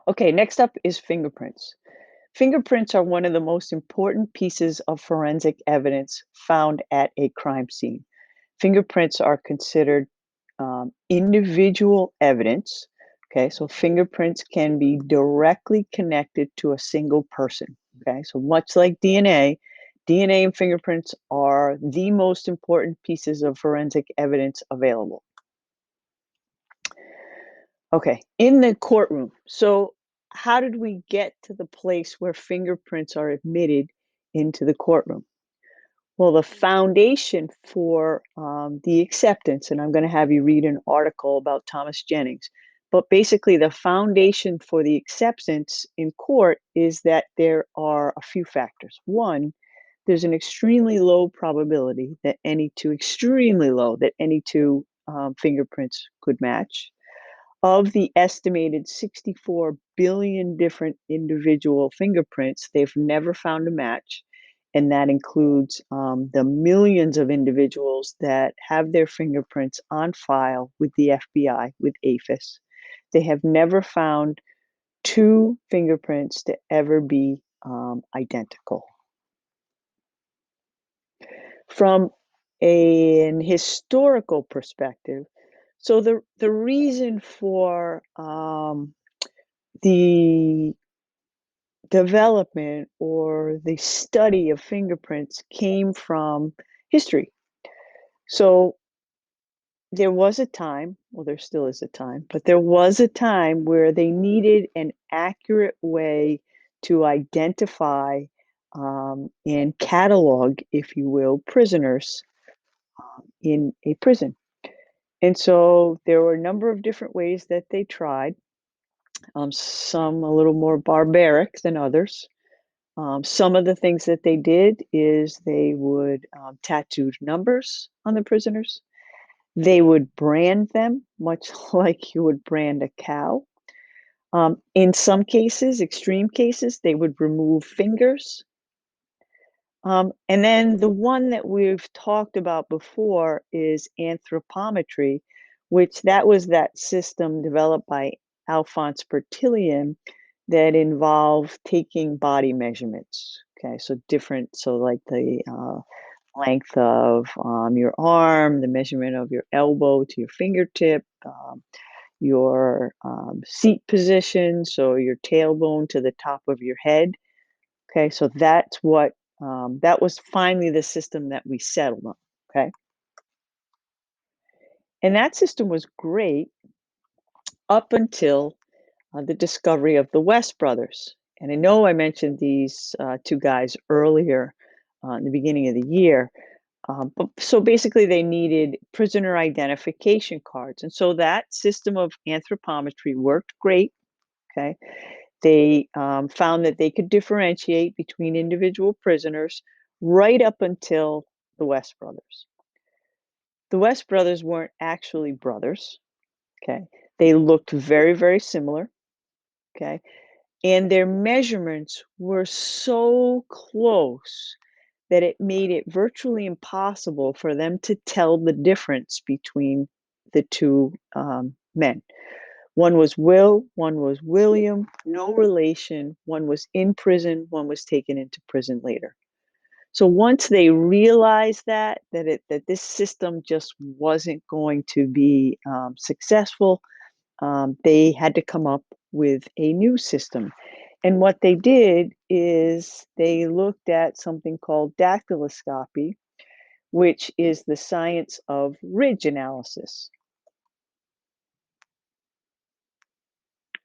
Okay, next up is fingerprints. Fingerprints are one of the most important pieces of forensic evidence found at a crime scene. Fingerprints are considered individual evidence. Okay, so fingerprints can be directly connected to a single person. Okay, so much like DNA, DNA and fingerprints are the most important pieces of forensic evidence available. Okay, in the courtroom. So, how did we get to the place where fingerprints are admitted into the courtroom? Well, the foundation for the acceptance, and I'm going to have you read an article about Thomas Jennings, but basically, the foundation for the acceptance in court is that there are a few factors. One, there's an extremely low probability that extremely low, that any two fingerprints could match. Of the estimated 64 billion different individual fingerprints, they've never found a match, and that includes the millions of individuals that have their fingerprints on file with the FBI, with AFIS. They have never found two fingerprints to ever be identical. From an historical perspective, so the reason for the development or the study of fingerprints came from history. So there was a time, well, there still is a time, but there was a time where they needed an accurate way to identify and catalog, if you will, prisoners in a prison. And so there were a number of different ways that they tried, some a little more barbaric than others. Some of the things that they did is they would tattoo numbers on the prisoners. They would brand them, much like you would brand a cow. In some cases, extreme cases, they would remove fingers. And then the one that we've talked about before is anthropometry, which that was that system developed by Alphonse Bertillon that involved taking body measurements. Okay, so different, so like the length of your arm, the measurement of your elbow to your fingertip, your seat position, so your tailbone to the top of your head. Okay, so that's what that was finally the system that we settled on. Okay, and that system was great up until the discovery of the West brothers. And I know I mentioned these two guys earlier in the beginning of the year. But so basically, they needed prisoner identification cards. And so that system of anthropometry worked great. Okay. They found that they could differentiate between individual prisoners right up until the West brothers. The West brothers weren't actually brothers. Okay. They looked very, very similar. Okay. And their measurements were so close that it made it virtually impossible for them to tell the difference between the two men. One was Will, one was William, no relation. One was in prison, one was taken into prison later. So once they realized that this system just wasn't going to be successful, they had to come up with a new system. And what they did is they looked at something called dactyloscopy, which is the science of ridge analysis.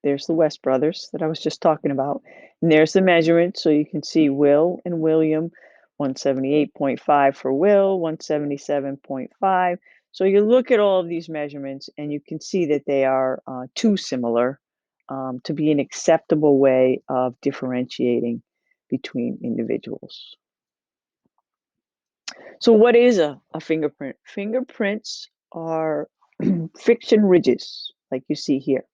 There's the West brothers that I was just talking about. And there's the measurement. So you can see Will and William, 178.5 for Will, 177.5. So you look at all of these measurements and you can see that they are too similar to be an acceptable way of differentiating between individuals. So what is a fingerprint? Fingerprints are friction ridges, like you see here.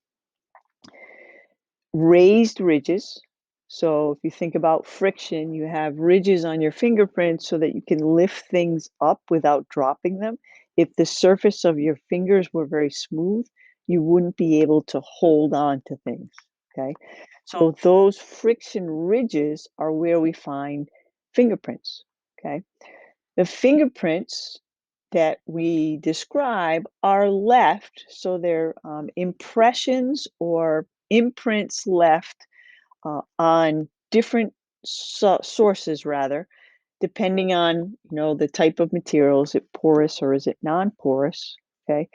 Raised ridges. So if you think about friction, you have ridges on your fingerprints so that you can lift things up without dropping them. If the surface of your fingers were very smooth, you wouldn't be able to hold on to things. Okay. So those friction ridges are where we find fingerprints. Okay. The fingerprints that we describe are left, so they're impressions or imprints left on different sources, rather, depending on, the type of material. Is it porous or is it non-porous? Okay.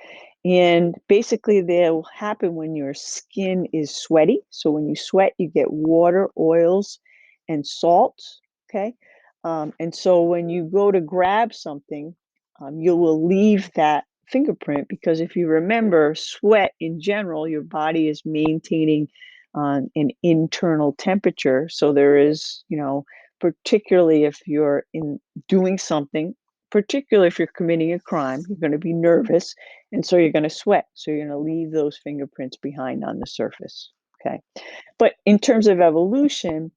And basically they'll happen when your skin is sweaty. So when you sweat, you get water, oils, and salts. Okay. And so when you go to grab something, you will leave that fingerprint, because if you remember, sweat in general, your body is maintaining an internal temperature. So there is, particularly if you're in doing something, particularly if you're committing a crime, you're going to be nervous, and so you're going to sweat. So you're going to leave those fingerprints behind on the surface. Okay. But in terms of evolution,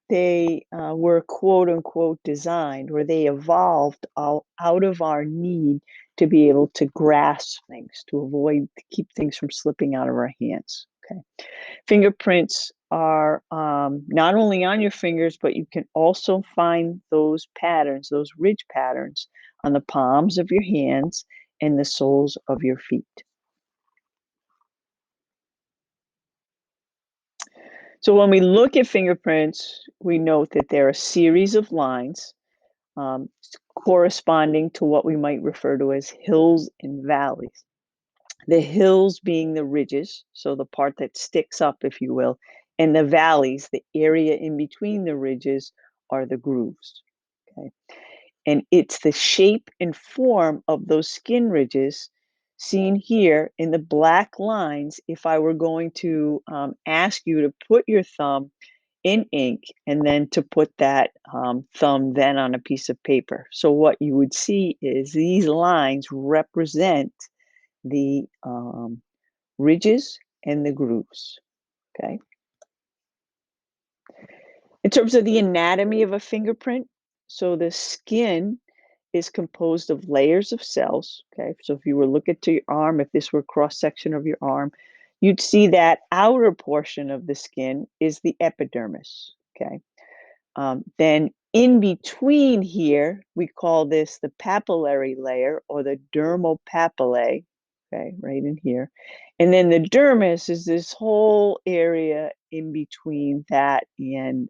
they were quote unquote designed, or they evolved out of our need to be able to grasp things, to keep things from slipping out of our hands. Okay. Fingerprints are not only on your fingers, but you can also find those patterns, those ridge patterns, on the palms of your hands and the soles of your feet. So when we look at fingerprints, we note that they're a series of lines um, corresponding to what we might refer to as hills and valleys. The hills being the ridges, so the part that sticks up, if you will, and the valleys, the area in between the ridges, are the grooves. Okay. And it's the shape and form of those skin ridges seen here in the black lines. If I were going to ask you to put your thumb in ink and then to put that thumb then on a piece of paper. So what you would see is these lines represent the ridges and the grooves. Okay. In terms of the anatomy of a fingerprint, so the skin is composed of layers of cells. Okay. So if you were looking to your arm, if this were cross section of your arm, you'd see that outer portion of the skin is the epidermis. Okay. Then in between here, we call this the papillary layer, or the dermal papillae, okay, right in here. And then the dermis is this whole area in between that and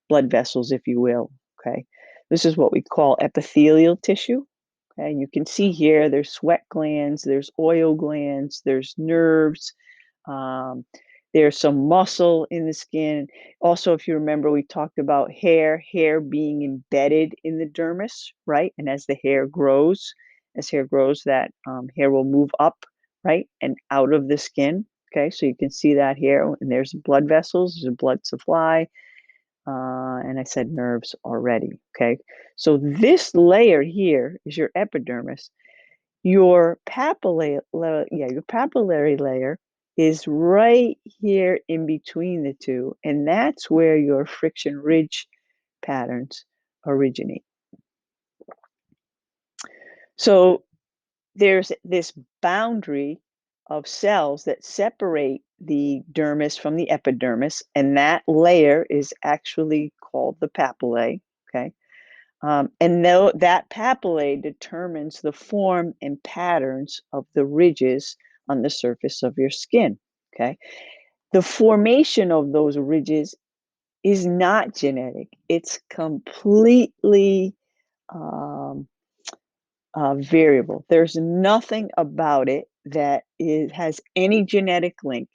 blood vessels, if you will, okay. This is what we call epithelial tissue. Okay, and you can see here there's sweat glands, there's oil glands, there's nerves, um, there's some muscle in the skin. Also, if you remember, we talked about hair being embedded in the dermis, right? And as hair grows, that hair will move up, right? And out of the skin. Okay, so you can see that here. And there's blood vessels, there's a blood supply. And I said nerves already. Okay, so this layer here is your epidermis. Your papillary layer is right here in between the two, and that's where your friction ridge patterns originate. So there's this boundary of cells that separate the dermis from the epidermis, and that layer is actually called the papillae. Okay. And though that papillae determines the form and patterns of the ridges on the surface of your skin. Okay. The formation of those ridges is not genetic. It's completely um, variable. There's nothing about it that has any genetic link.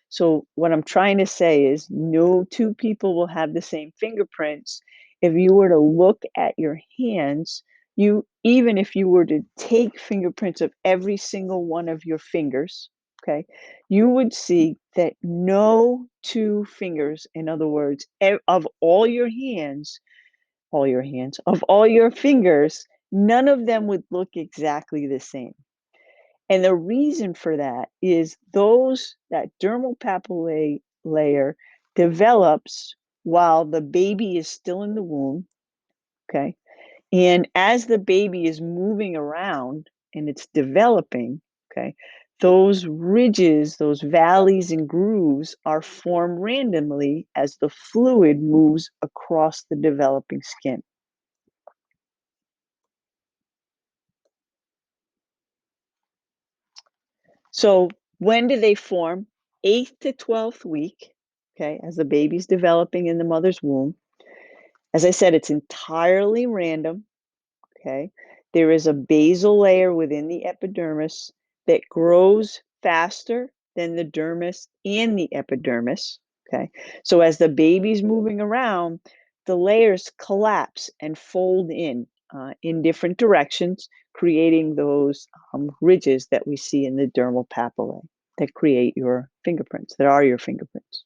So what I'm trying to say is no two people will have the same fingerprints. If you were to look at your hands, even if you were to take fingerprints of every single one of your fingers, okay, you would see that no two fingers, in other words, of of all your fingers, none of them would look exactly the same. And the reason for that is that dermal papillae layer develops while the baby is still in the womb, okay? And as the baby is moving around and it's developing, okay, Those ridges, those valleys and grooves are formed randomly as the fluid moves across the developing skin. So when do they form? 8th to 12th week, okay, as the baby's developing in the mother's womb. As I said, it's entirely random, okay? There is a basal layer within the epidermis that grows faster than the dermis and the epidermis, okay? So as the baby's moving around, the layers collapse and fold in different directions, creating those ridges that we see in the dermal papillae that create your fingerprints, that are your fingerprints.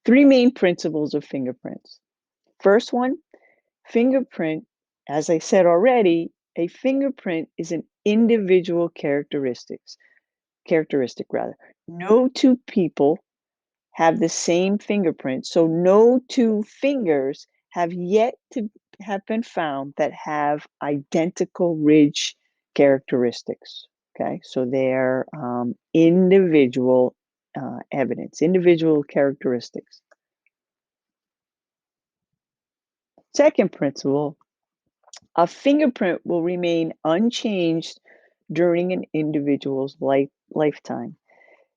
Three main principles of fingerprints. First one, fingerprint, as I said already, a fingerprint is an individual characteristic rather. No two people have the same fingerprint, so no two fingers have yet to have been found that have identical ridge characteristics. Okay, so they're individual evidence, individual characteristics. Second principle, a fingerprint will remain unchanged during an individual's lifetime.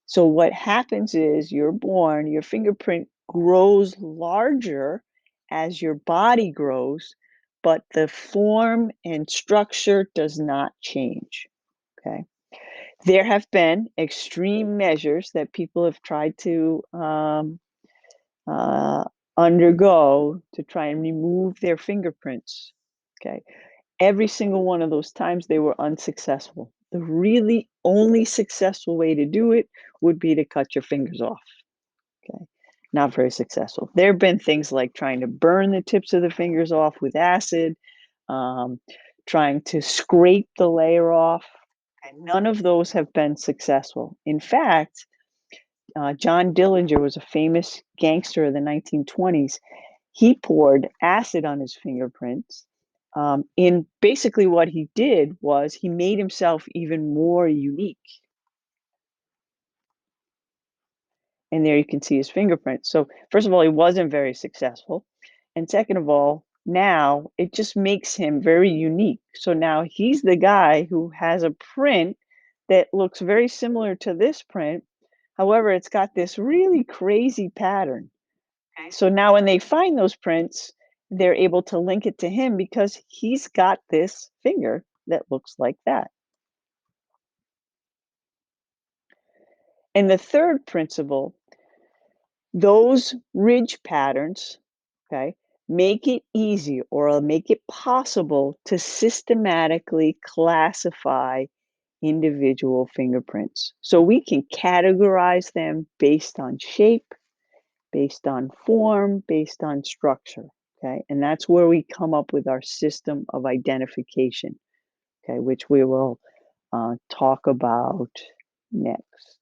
So what happens is you're born, your fingerprint grows larger as your body grows, but the form and structure does not change. Okay. There have been extreme measures that people have tried to uh, undergo to try and remove their fingerprints. Okay. Every single one of those times they were unsuccessful. The really only successful way to do it would be to cut your fingers off. Okay. Not very successful. There have been things like trying to burn the tips of the fingers off with acid, um, trying to scrape the layer off, and none of those have been successful. In fact, John Dillinger was a famous gangster of the 1920s. He poured acid on his fingerprints. And basically, what he did was he made himself even more unique. And there you can see his fingerprints. So, first of all, he wasn't very successful. And second of all, now it just makes him very unique. So now he's the guy who has a print that looks very similar to this print. However, it's got this really crazy pattern. Okay. So now when they find those prints, they're able to link it to him because he's got this finger that looks like that. And the third principle, those ridge patterns, okay, make it easy or make it possible to systematically classify individual fingerprints. So we can categorize them based on shape, based on form, based on structure. Okay, and that's where we come up with our system of identification, okay, which we will talk about next.